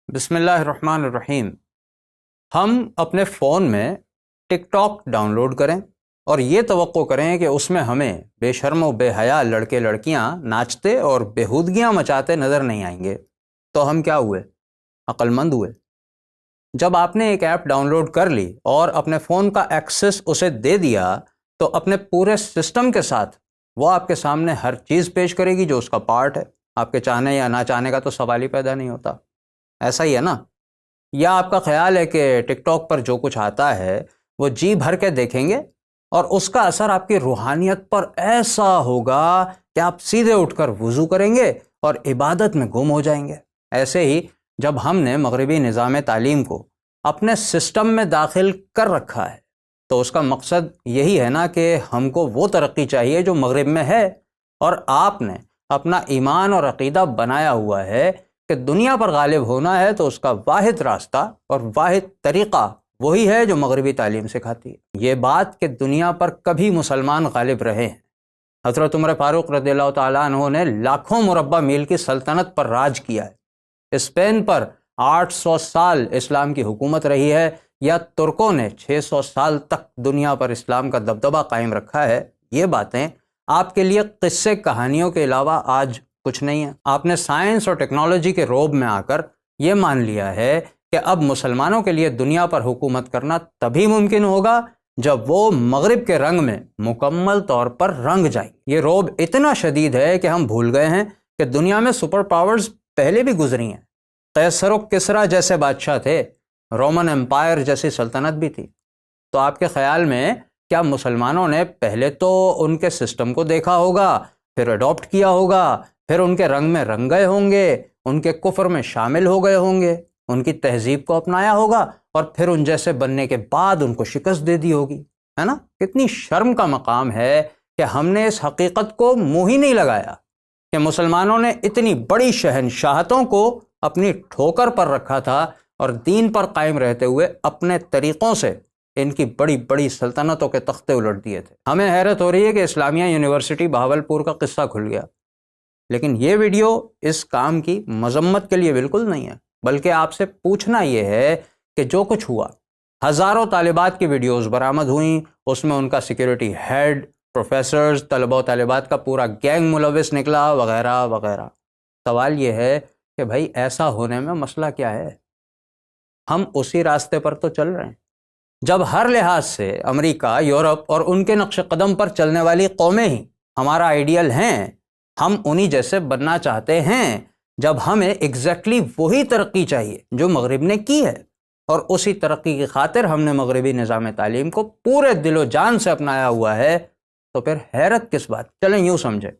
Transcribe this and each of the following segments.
بسم اللہ الرحمن الرحیم۔ ہم اپنے فون میں ٹک ٹاک ڈاؤن لوڈ کریں اور یہ توقع کریں کہ اس میں ہمیں بے شرم و بے حیا لڑکے لڑکیاں ناچتے اور بےہودگیاں مچاتے نظر نہیں آئیں گے تو ہم کیا ہوئے؟ عقل مند ہوئے۔ جب آپ نے ایک ایپ ڈاؤن لوڈ کر لی اور اپنے فون کا ایکسس اسے دے دیا تو اپنے پورے سسٹم کے ساتھ وہ آپ کے سامنے ہر چیز پیش کرے گی جو اس کا پارٹ ہے۔ آپ کے چاہنے یا نہ چاہنے کا تو سوال ہی پیدا نہیں ہوتا۔ ایسا ہی ہے نا؟ یا آپ کا خیال ہے کہ ٹک ٹاک پر جو کچھ آتا ہے وہ جی بھر کے دیکھیں گے اور اس کا اثر آپ کی روحانیت پر ایسا ہوگا کہ آپ سیدھے اٹھ کر وضو کریں گے اور عبادت میں گم ہو جائیں گے؟ ایسے ہی جب ہم نے مغربی نظام تعلیم کو اپنے سسٹم میں داخل کر رکھا ہے تو اس کا مقصد یہی ہے نا کہ ہم کو وہ ترقی چاہیے جو مغرب میں ہے، اور آپ نے اپنا ایمان اور عقیدہ بنایا ہوا ہے کہ دنیا پر غالب ہونا ہے تو اس کا واحد راستہ اور واحد طریقہ وہی ہے جو مغربی تعلیم سکھاتی ہے۔ یہ بات کہ دنیا پر کبھی مسلمان غالب رہے ہیں، حضرت عمر فاروق رضی اللہ تعالیٰ عنہ نے لاکھوں مربع میل کی سلطنت پر راج کیا ہے، اسپین پر 800 سال اسلام کی حکومت رہی ہے، یا ترکوں نے 600 سال تک دنیا پر اسلام کا دبدبہ قائم رکھا ہے۔ یہ باتیں آپ کے لیے قصے کہانیوں کے علاوہ آج کچھ نہیں ہے۔ آپ نے سائنس اور ٹیکنالوجی کے روب میں آ کر یہ مان لیا ہے کہ اب مسلمانوں کے لیے دنیا پر حکومت کرنا تبھی ممکن ہوگا جب وہ مغرب کے رنگ میں مکمل طور پر رنگ جائیں۔ یہ روب اتنا شدید ہے کہ ہم بھول گئے ہیں کہ دنیا میں سپر پاورز پہلے بھی گزری ہیں۔ قیصر و کسریٰ جیسے بادشاہ تھے، رومن امپائر جیسی سلطنت بھی تھی۔ تو آپ کے خیال میں کیا مسلمانوں نے پہلے تو ان کے سسٹم کو دیکھا ہوگا، پھر اڈاپٹ کیا ہوگا، پھر ان کے رنگ میں رنگ گئے ہوں گے، ان کے کفر میں شامل ہو گئے ہوں گے، ان کی تہذیب کو اپنایا ہوگا اور پھر ان جیسے بننے کے بعد ان کو شکست دے دی ہوگی؟ ہے نا؟ کتنی شرم کا مقام ہے کہ ہم نے اس حقیقت کو منہ ہی نہیں لگایا کہ مسلمانوں نے اتنی بڑی شہنشاہتوں کو اپنی ٹھوکر پر رکھا تھا اور دین پر قائم رہتے ہوئے اپنے طریقوں سے ان کی بڑی بڑی سلطنتوں کے تختے الٹ دیے تھے۔ ہمیں حیرت ہو رہی ہے کہ اسلامیہ یونیورسٹی بہاولپور کا قصہ کھل گیا، لیکن یہ ویڈیو اس کام کی مذمت کے لیے بالکل نہیں ہے، بلکہ آپ سے پوچھنا یہ ہے کہ جو کچھ ہوا، ہزاروں طالبات کی ویڈیوز برآمد ہوئیں، اس میں ان کا سیکیورٹی ہیڈ، پروفیسرز، طلبہ و طالبات کا پورا گینگ ملوث نکلا، وغیرہ وغیرہ۔ سوال یہ ہے کہ بھائی ایسا ہونے میں مسئلہ کیا ہے؟ ہم اسی راستے پر تو چل رہے ہیں جب ہر لحاظ سے امریکہ، یورپ اور ان کے نقش قدم پر چلنے والی قومیں ہی ہمارا آئیڈیل ہیں، ہم انہی جیسے بننا چاہتے ہیں، جب ہمیں ایگزیکٹلی وہی ترقی چاہیے جو مغرب نے کی ہے، اور اسی ترقی کی خاطر ہم نے مغربی نظام تعلیم کو پورے دل و جان سے اپنایا ہوا ہے، تو پھر حیرت کس بات؟ چلیں یوں سمجھیں،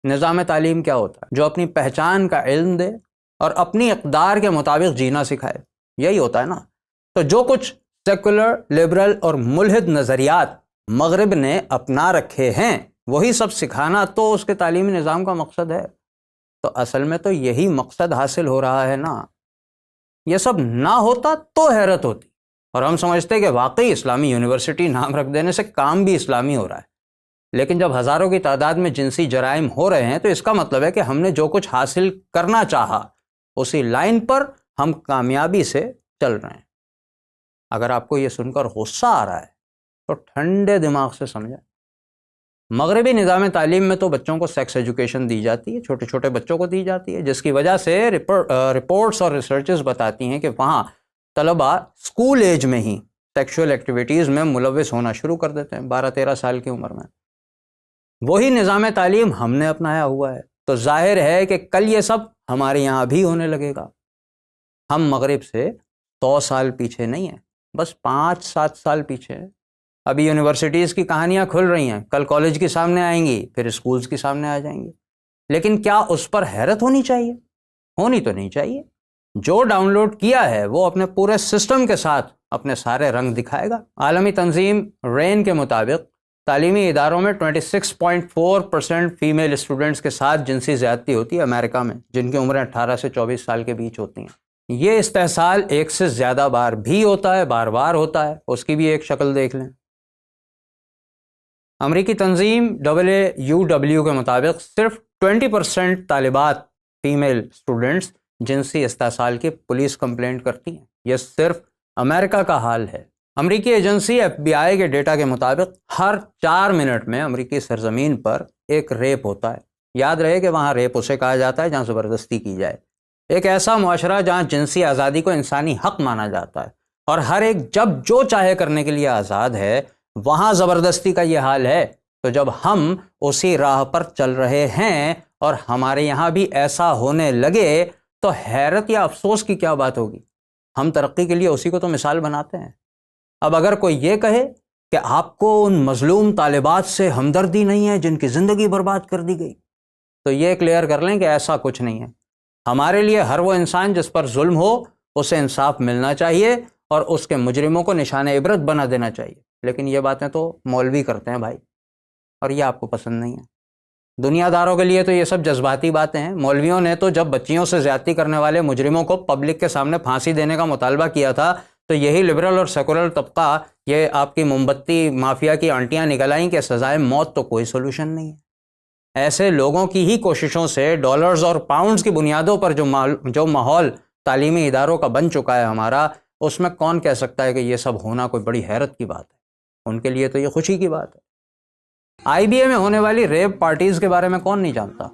نظام تعلیم کیا ہوتا ہے؟ جو اپنی پہچان کا علم دے اور اپنی اقدار کے مطابق جینا سکھائے، یہی ہوتا ہے نا؟ تو جو کچھ سیکولر، لبرل اور ملحد نظریات مغرب نے اپنا رکھے ہیں وہی سب سکھانا تو اس کے تعلیمی نظام کا مقصد ہے۔ تو اصل میں تو یہی مقصد حاصل ہو رہا ہے نا۔ یہ سب نہ ہوتا تو حیرت ہوتی، اور ہم سمجھتے کہ واقعی اسلامی یونیورسٹی نام رکھ دینے سے کام بھی اسلامی ہو رہا ہے۔ لیکن جب ہزاروں کی تعداد میں جنسی جرائم ہو رہے ہیں تو اس کا مطلب ہے کہ ہم نے جو کچھ حاصل کرنا چاہا اسی لائن پر ہم کامیابی سے چل رہے ہیں۔ اگر آپ کو یہ سن کر غصہ آ رہا ہے تو ٹھنڈے دماغ سے سمجھیں، مغربی نظام تعلیم میں تو بچوں کو سیکس ایجوکیشن دی جاتی ہے، چھوٹے چھوٹے بچوں کو دی جاتی ہے، جس کی وجہ سے رپورٹس اور ریسرچز بتاتی ہیں کہ وہاں طلبہ اسکول ایج میں ہی سیکشول ایکٹیویٹیز میں ملوث ہونا شروع کر دیتے ہیں، 12-13 سال کی عمر میں۔ وہی نظام تعلیم ہم نے اپنایا ہوا ہے، تو ظاہر ہے کہ کل یہ سب ہمارے یہاں بھی ہونے لگے گا۔ ہم مغرب سے 100 سال پیچھے نہیں ہیں، بس 5-7 سال پیچھے ہیں۔ ابھی یونیورسٹیز کی کہانیاں کھل رہی ہیں، کل کالج کی سامنے آئیں گی، پھر اسکولز کی سامنے آ جائیں گی، لیکن کیا اس پر حیرت ہونی چاہیے؟ ہونی تو نہیں چاہیے۔ جو ڈاؤن لوڈ کیا ہے وہ اپنے پورے سسٹم کے ساتھ اپنے سارے رنگ دکھائے گا۔ عالمی تنظیم رین کے مطابق تعلیمی اداروں میں 26.4% فیمیل اسٹوڈنٹس کے ساتھ جنسی زیادتی ہوتی ہے امریکہ میں، جن کی عمریں 18 سے 24 سال کے بیچ ہوتی ہیں۔ یہ استحصال ایک سے زیادہ بار بھی ہوتا ہے، بار بار ہوتا ہے، اس کی بھی ایک شکل دیکھ لیں۔ امریکی تنظیم WUW کے مطابق صرف 20% طالبات فیمیل اسٹوڈنٹس جنسی استحصال کی پولیس کمپلینٹ کرتی ہیں۔ یہ صرف امریکہ کا حال ہے۔ امریکی ایجنسی FBI کے ڈیٹا کے مطابق ہر 4 منٹ میں امریکی سرزمین پر ایک ریپ ہوتا ہے۔ یاد رہے کہ وہاں ریپ اسے کہا جاتا ہے جہاں زبردستی کی جائے۔ ایک ایسا معاشرہ جہاں جنسی آزادی کو انسانی حق مانا جاتا ہے اور ہر ایک جب جو چاہے کرنے کے لیے آزاد ہے، وہاں زبردستی کا یہ حال ہے۔ تو جب ہم اسی راہ پر چل رہے ہیں اور ہمارے یہاں بھی ایسا ہونے لگے تو حیرت یا افسوس کی کیا بات ہوگی؟ ہم ترقی کے لیے اسی کو تو مثال بناتے ہیں۔ اب اگر کوئی یہ کہے کہ آپ کو ان مظلوم طالبات سے ہمدردی نہیں ہے جن کی زندگی برباد کر دی گئی، تو یہ کلیئر کر لیں کہ ایسا کچھ نہیں ہے۔ ہمارے لیے ہر وہ انسان جس پر ظلم ہو اسے انصاف ملنا چاہیے اور اس کے مجرموں کو نشان عبرت بنا دینا چاہیے۔ لیکن یہ باتیں تو مولوی کرتے ہیں بھائی، اور یہ آپ کو پسند نہیں ہے۔ دنیا داروں کے لیے تو یہ سب جذباتی باتیں ہیں۔ مولویوں نے تو جب بچیوں سے زیادتی کرنے والے مجرموں کو پبلک کے سامنے پھانسی دینے کا مطالبہ کیا تھا تو یہی لبرل اور سیکولر طبقہ، یہ آپ کی موم بتی مافیا کی آنٹیاں نکل آئیں کہ سزائے موت تو کوئی سولوشن نہیں ہے۔ ایسے لوگوں کی ہی کوششوں سے ڈالرز اور پاؤنڈز کی بنیادوں پر جو ماحول تعلیمی اداروں کا بن چکا ہے ہمارا، اس میں کون کہہ سکتا ہے کہ یہ سب ہونا کوئی بڑی حیرت کی بات ہے؟ ان کے لیے تو یہ خوشی کی بات ہے۔ IBA میں ہونے والی ریپ پارٹیز کے بارے میں کون نہیں جانتا؟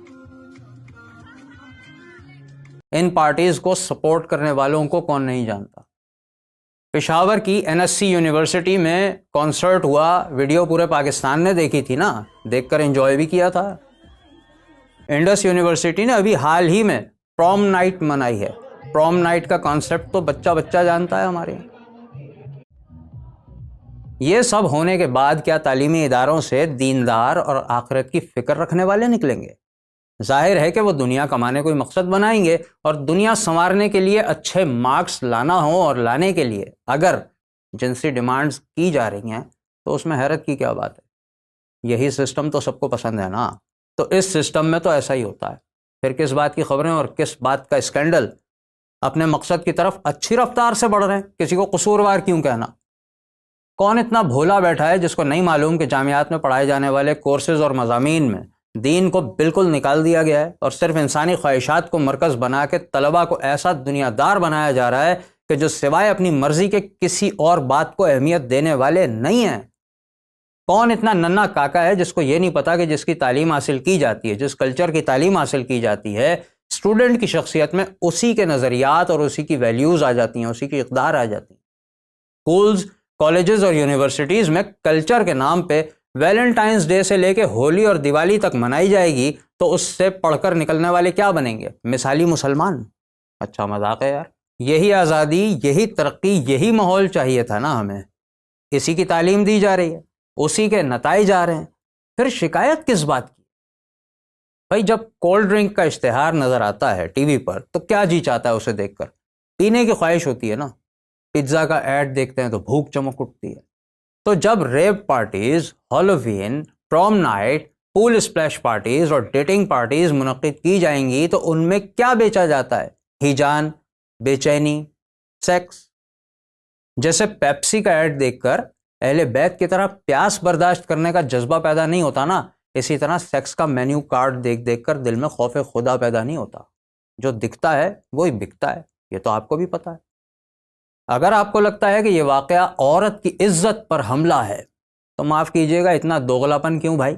ان پارٹیز کو سپورٹ کرنے والوں کو کون نہیں جانتا؟ پشاور کی NSC یونیورسٹی میں کانسرٹ ہوا، ویڈیو پورے پاکستان نے دیکھی تھی نا، دیکھ کر انجوائے بھی کیا تھا۔ انڈس یونیورسٹی نے ابھی حال ہی میں پروم نائٹ منائی ہے۔ پروم نائٹ کا کانسیپٹ تو بچہ بچہ جانتا ہے ہمارے یہاں۔ یہ سب ہونے کے بعد کیا تعلیمی اداروں سے دیندار اور آخرت کی فکر رکھنے والے نکلیں گے؟ ظاہر ہے کہ وہ دنیا کمانے کوئی مقصد بنائیں گے، اور دنیا سنوارنے کے لیے اچھے مارکس لانا ہو اور لانے کے لیے اگر جنسی ڈیمانڈز کی جا رہی ہیں تو اس میں حیرت کی کیا بات ہے؟ یہی سسٹم تو سب کو پسند ہے نا، تو اس سسٹم میں تو ایسا ہی ہوتا ہے۔ پھر کس بات کی خبریں اور کس بات کا اسکینڈل؟ اپنے مقصد کی طرف اچھی رفتار سے بڑھ رہے ہیں، کسی کو قصوروار کیوں کہنا؟ کون اتنا بھولا بیٹھا ہے جس کو نہیں معلوم کہ جامعات میں پڑھائے جانے والے کورسز اور مضامین میں دین کو بالکل نکال دیا گیا ہے اور صرف انسانی خواہشات کو مرکز بنا کے طلبہ کو ایسا دنیا دار بنایا جا رہا ہے کہ جو سوائے اپنی مرضی کے کسی اور بات کو اہمیت دینے والے نہیں ہیں؟ کون اتنا ننھا کاکا ہے جس کو یہ نہیں پتا کہ جس کی تعلیم حاصل کی جاتی ہے، جس کلچر کی تعلیم حاصل کی جاتی ہے، اسٹوڈنٹ کی شخصیت میں اسی کے نظریات اور اسی کی ویلیوز آ جاتی ہیں، اسی کی اقدار آ جاتی ہیں۔ اسکولز، کالجز اور یونیورسٹیز میں کلچر کے نام پہ ویلنٹائنز ڈے سے لے کے ہولی اور دیوالی تک منائی جائے گی تو اس سے پڑھ کر نکلنے والے کیا بنیں گے؟ مثالی مسلمان؟ اچھا مذاق ہے یار۔ یہی آزادی، یہی ترقی، یہی ماحول چاہیے تھا نا ہمیں۔ اسی کی تعلیم دی جا رہی ہے، اسی کے نتائج آ رہے ہیں، پھر شکایت کس بات کی؟ بھائی جب کولڈ ڈرنک کا اشتہار نظر آتا ہے ٹی وی پر تو کیا جی چاہتا ہے اسے دیکھ کر؟ پینے کی خواہش ہوتی ہے نا۔ پیزا کا ایڈ دیکھتے ہیں تو بھوک چمک اٹھتی ہے۔ تو جب rap parties, Halloween, prom night, pool splash parties اور ڈیٹنگ پارٹیز منعقد کی جائیں گی تو ان میں کیا بیچا جاتا ہے؟ ہیجان، بے چینی، سیکس۔ جیسے پیپسی کا ایڈ دیکھ کر اہل بیت کی طرح پیاس برداشت کرنے کا جذبہ پیدا نہیں ہوتا نا، اسی طرح سیکس کا مینیو کارڈ دیکھ کر دل میں خوف خدا پیدا نہیں ہوتا۔ جو دکھتا ہے وہی بکتا ہے، یہ تو آپ کو بھی پتا ہے۔ اگر آپ کو لگتا ہے کہ یہ واقعہ عورت کی عزت پر حملہ ہے تو معاف کیجیے گا، اتنا دوغلاپن کیوں بھائی؟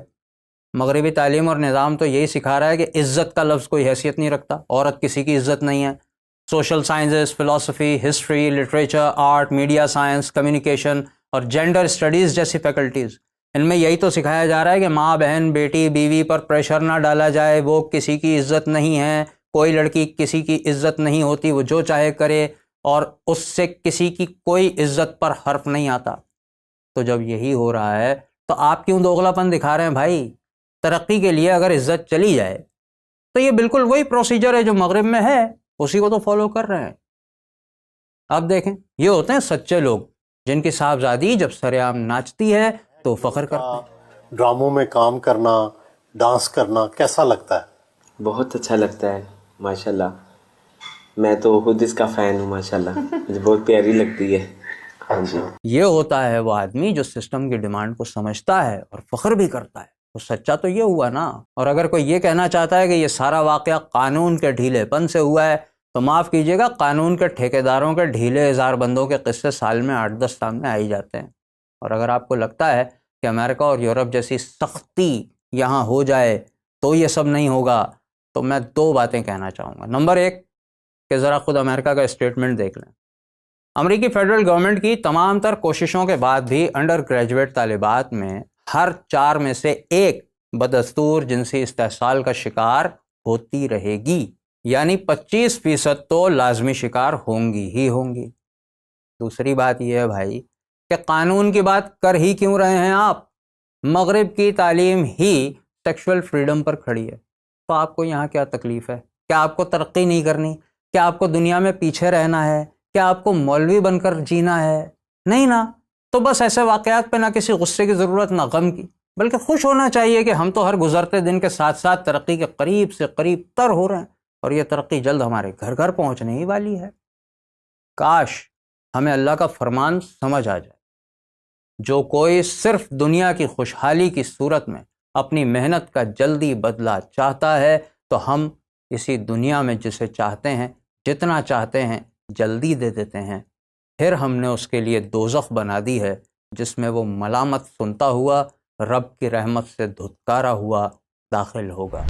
مغربی تعلیم اور نظام تو یہی سکھا رہا ہے کہ عزت کا لفظ کوئی حیثیت نہیں رکھتا، عورت کسی کی عزت نہیں ہے۔ سوشل سائنسز، فلسفی، history, literature, art, media science, communication اور جینڈر اسٹڈیز جیسی فیکلٹیز، ان میں یہی تو سکھایا جا رہا ہے کہ ماں، بہن، بیٹی، بیوی پر پریشر نہ ڈالا جائے، وہ کسی کی عزت نہیں ہے، کوئی لڑکی کسی کی عزت نہیں ہوتی، وہ جو چاہے کرے اور اس سے کسی کی کوئی عزت پر حرف نہیں آتا۔ تو جب یہی ہو رہا ہے تو آپ کیوں دوغلاپن دکھا رہے ہیں بھائی؟ ترقی کے لیے اگر عزت چلی جائے تو یہ بالکل وہی پروسیجر ہے جو مغرب میں ہے، اسی کو تو فالو کر رہے ہیں۔ اب دیکھیں، یہ ہوتے ہیں سچے لوگ جن کی صاحبزادی جب سر عام ناچتی ہے تو فخر کرتے ہیں۔ ڈراموں میں کام کرنا، ڈانس کرنا کیسا لگتا ہے؟ بہت اچھا لگتا ہے ماشاءاللہ، میں تو خود اس کا فین ہوں ماشاءاللہ، مجھے بہت پیاری لگتی ہے۔ ہاں جی، یہ ہوتا ہے وہ آدمی جو سسٹم کی ڈیمانڈ کو سمجھتا ہے اور فخر بھی کرتا ہے، تو سچا تو یہ ہوا نا۔ اور اگر کوئی یہ کہنا چاہتا ہے کہ یہ سارا واقعہ قانون کے ڈھیلے پن سے ہوا ہے تو معاف کیجیے گا، قانون کے ٹھیکیداروں کے ڈھیلے ہزار بندوں کے قصے سال میں 8-10 سامنے آ ہی جاتے ہیں۔ اور اگر آپ کو لگتا ہے کہ امریکہ اور یورپ جیسی سختی یہاں ہو جائے تو یہ سب نہیں ہوگا، تو میں 2 باتیں کہنا چاہوں گا۔ نمبر 1 کہ ذرا خود امریکہ کا اسٹیٹمنٹ دیکھ لیں۔ امریکی فیڈرل گورنمنٹ کی تمام تر کوششوں کے بعد بھی انڈر گریجویٹ طالبات میں ہر 4 میں سے 1 بدستور جنسی استحصال کا شکار ہوتی رہے گی، یعنی 25% تو لازمی شکار ہوں گی۔ دوسری بات یہ ہے بھائی کہ قانون کی بات کر ہی کیوں رہے ہیں آپ؟ مغرب کی تعلیم ہی سیکشول فریڈم پر کھڑی ہے، تو آپ کو یہاں کیا تکلیف ہے؟ کیا آپ کو ترقی نہیں کرنی؟ کیا آپ کو دنیا میں پیچھے رہنا ہے؟ کیا آپ کو مولوی بن کر جینا ہے؟ نہیں نا۔ تو بس ایسے واقعات پہ نہ کسی غصے کی ضرورت نہ غم کی، بلکہ خوش ہونا چاہیے کہ ہم تو ہر گزرتے دن کے ساتھ ساتھ ترقی کے قریب سے قریب تر ہو رہے ہیں، اور یہ ترقی جلد ہمارے گھر گھر پہنچنے ہی والی ہے۔ کاش ہمیں اللہ کا فرمان سمجھ آ جائے، جو کوئی صرف دنیا کی خوشحالی کی صورت میں اپنی محنت کا جلدی بدلہ چاہتا ہے، تو ہم اسی دنیا میں جسے چاہتے ہیں، جتنا چاہتے ہیں، جلدی دے دیتے ہیں۔ پھر ہم نے اس کے لیے دوزخ بنا دی ہے، جس میں وہ ملامت سنتا ہوا، رب کی رحمت سے دھتکارا ہوا داخل ہوگا۔